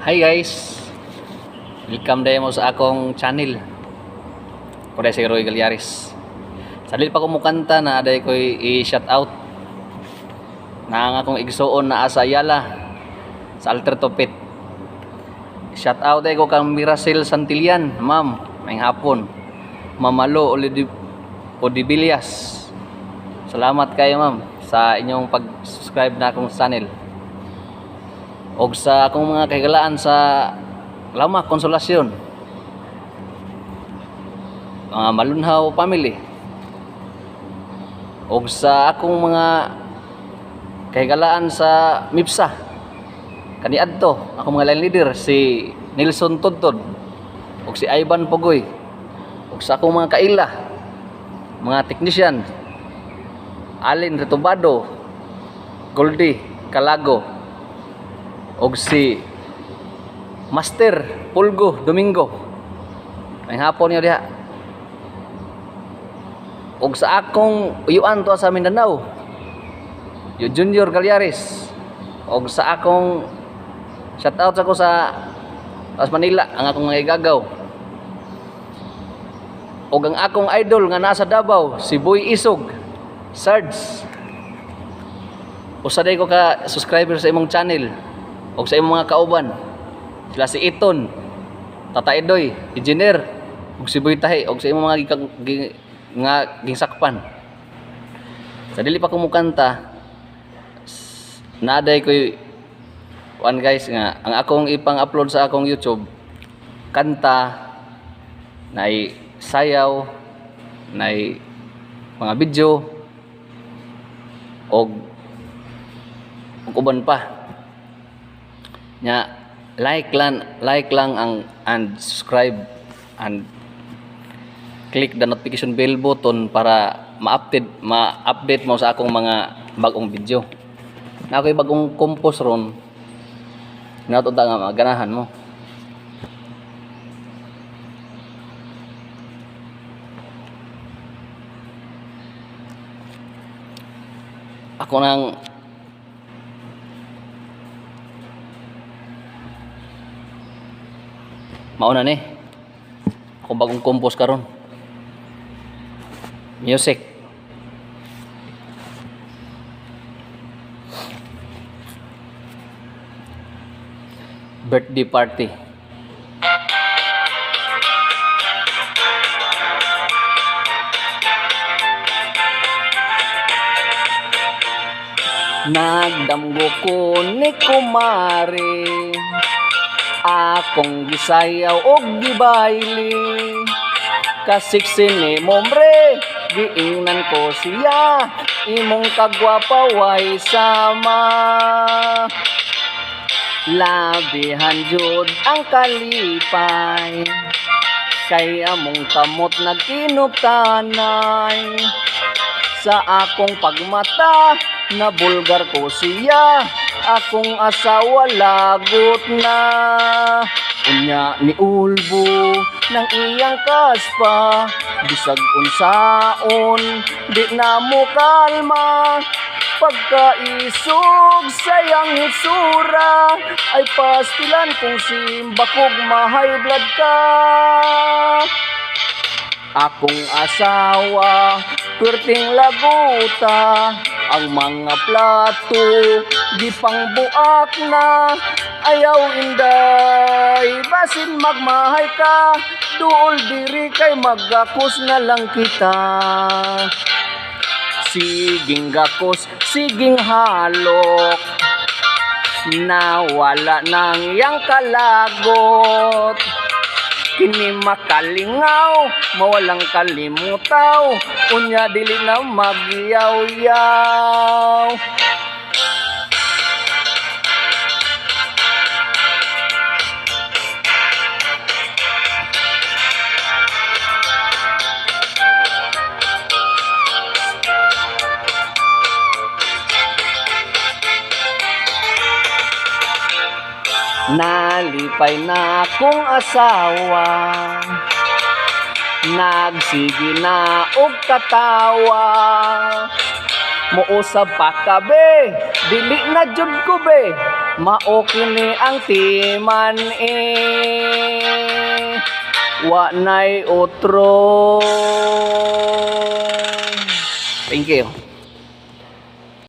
Hi guys, welcome day mo sa akong channel. Ko si Roy Galyaris. Sa dili pa ko mukanta na aday ko i-shout out na ang akong igsuon na asa Ayala sa Alter Topet. Shout out ay ko kang Miracel Santillan, ma'am, may hapon. Mamalo Odibilias. Salamat kayo ma'am sa inyong pag-subscribe na akong channel. Og sa akong mga kahigalaan sa Lama Konsolasyon, mga Malunhaw family, og sa akong mga kahigalaan sa MIPSA kaniadto, akong mga line leader si Nelson Tudtod og si Ivan Pugoy, og sa akong mga kaila, mga technician Alin Retubado, Goldie Calago, og si Master Pulgo Domingo. May hapon niyo diha. Og sa akong uyuan to sa Mindanao, yung Junior Galyaris. Og sa akong shout out ako sa Manila, ang akong mga igagaw. Og ang akong idol nga nasa Davao, si Boy Isog, Sarge. Usaday ko ka subscriber sa imong channel. Og sa imong mga kauban, sila si Iton, Tata Edoy, Engineer, og si Boy Tahi, og sa imong mga gingsakpan. Sa dili pa ko mukanta, naaday ko one guys nga ang akong ipang-upload sa akong YouTube, kanta, nay sayaw, nay mga video, og uban pa. Nya like lang ang and subscribe and click the notification bell button para ma-update mo sa akong mga bagong video. Na ako'y bagong compose ron. Natuta nga maganahan mo. Ako nang mauna ni ako bagong compose karon. Music. Birthday party. Nagdamgo ko ni kumare, akong gisayaw og gibayli, kasiksin ni mombre, giingnan ko siya, imong kagwapa way sama. Labihan jud ang kalipay, kay among kamot nagkinuptanay. Sa akong pagmata, nabulgar ko siya, akong asawa lagot na. Unya ni ulbo ng iyang kaspa, bisag unsaon di na mo kalma. Pagkaisog sayang hitsura, ay pastilan kung simbakog mahay blood ka. Akong asawa, perting laguta, ang mga plato, di pang buak na. Ayaw inday, basin magmahay ka, duol diri kay magakos na lang kita. Siging gakos, siging halok, nawala nang iyang kalagot. Kini makalingaw, mawalang kalimutaw, unya dili na magyaw-yaw. Nalipay na akong asawa, nagsige na og katawa. Muusab pa kabe, Dili na jud ko be, mao kini ang timan wa nay otro. Thank you.